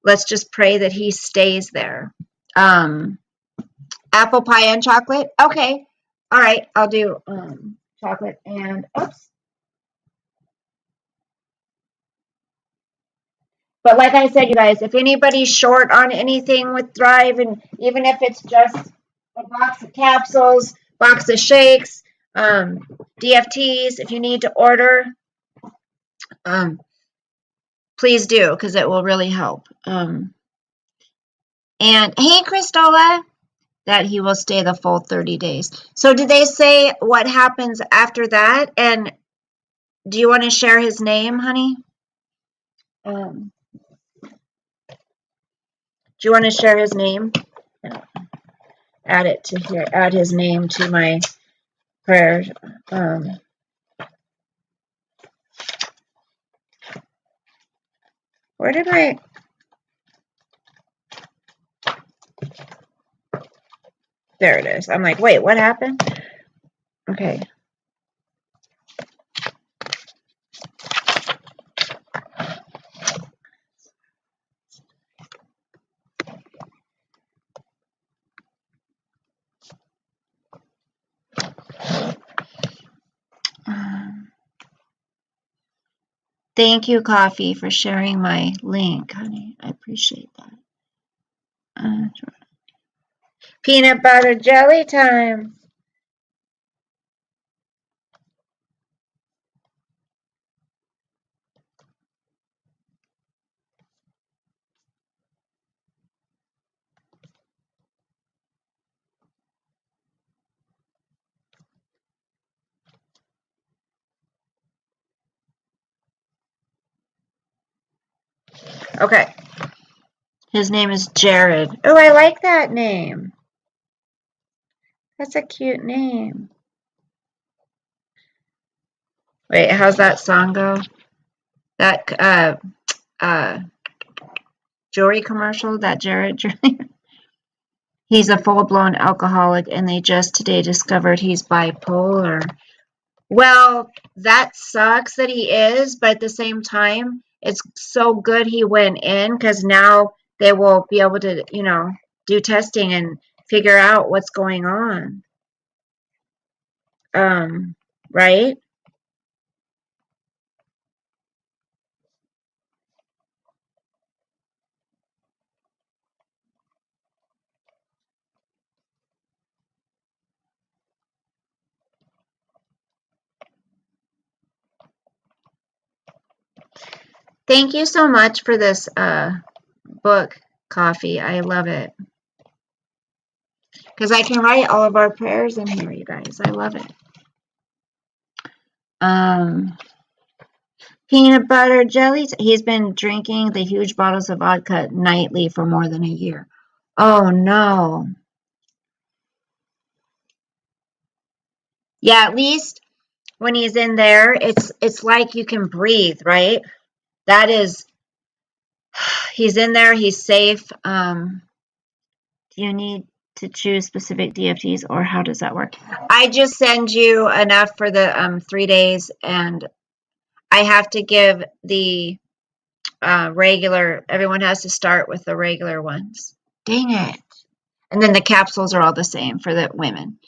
let's just pray that he stays there. Apple pie and chocolate? Okay. All right. I'll do chocolate and oops. But like I said, you guys, if anybody's short on anything with Thrive, and even if it's just a box of capsules, box of shakes, DFTs, if you need to order, please do, because it will really help. And hey, Christola, that he will stay the full 30 days. So did they say what happens after that? And do you want to share his name, honey? Do you want to share his name? Add it to here. Add his name to my prayers. Where did my... There it is. I'm like, wait, what happened? Okay. Thank you, Coffee, for sharing my link, honey. I appreciate that. Peanut butter jelly time. Okay. His name is Jared. Oh, I like that name. That's a cute name. Wait, how's that song go? That jewelry commercial, that Jared jewelry. He's a full-blown alcoholic, and they just today discovered he's bipolar. Well, that sucks that he is, but at the same time, it's so good he went in because now they will be able to, you know, do testing and figure out what's going on. Right? Thank you so much for this book, Coffee. I love it. Because I can write all of our prayers in here, you guys. I love it. Peanut butter jelly. He's been drinking the huge bottles of vodka nightly for more than a year. Oh, no. Yeah, at least when he's in there, it's like you can breathe, right? That is, he's in there, he's safe. Do you need to choose specific DFTs, or how does that work? I just send you enough for the 3 days, and I have to give the regular, everyone has to start with the regular ones. Dang it. And then the capsules are all the same for the women.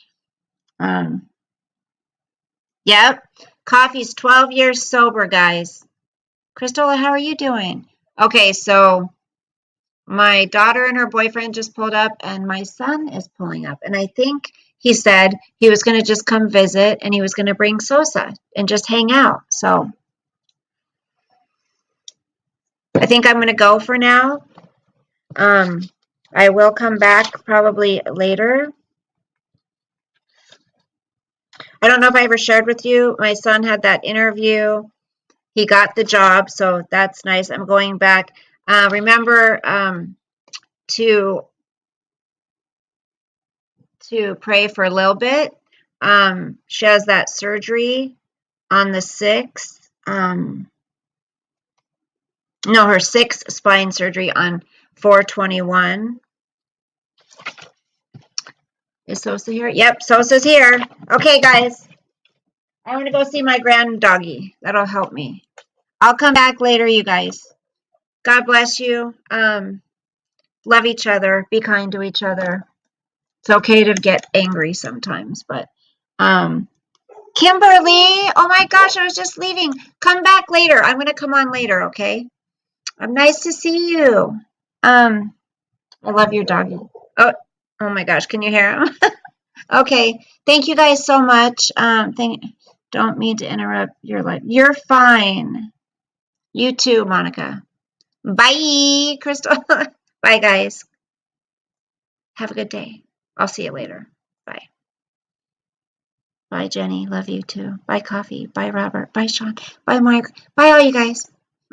Yep. Coffee's 12 years sober, guys. Christola, how are you doing? Okay, so my daughter and her boyfriend just pulled up, and my son is pulling up. And I think he said he was going to just come visit, and he was going to bring Sosa and just hang out. So I think I'm going to go for now. I will come back probably later. I don't know if I ever shared with you, my son had that interview. He got the job, so that's nice. I'm going back. Remember to pray for a little bit. She has that surgery on the 6th. No, her 6th spine surgery on 4/21. Is Sosa here? Yep, Sosa's here. Okay, guys. I want to go see my grand doggy. That'll help me. I'll come back later, you guys. God bless you. Love each other. Be kind to each other. It's okay to get angry sometimes, but Kimberly, oh my gosh, I was just leaving. Come back later. I'm going to come on later, okay? Nice to see you. I love your doggy. Oh my gosh, can you hear him? Okay, thank you guys so much. Don't mean to interrupt your life. You're fine. You too, Monica. Bye, Crystal. Bye, guys. Have a good day. I'll see you later. Bye. Bye, Jenny. Love you too. Bye, Coffee. Bye, Robert. Bye, Sean. Bye, Mark. Bye, all you guys.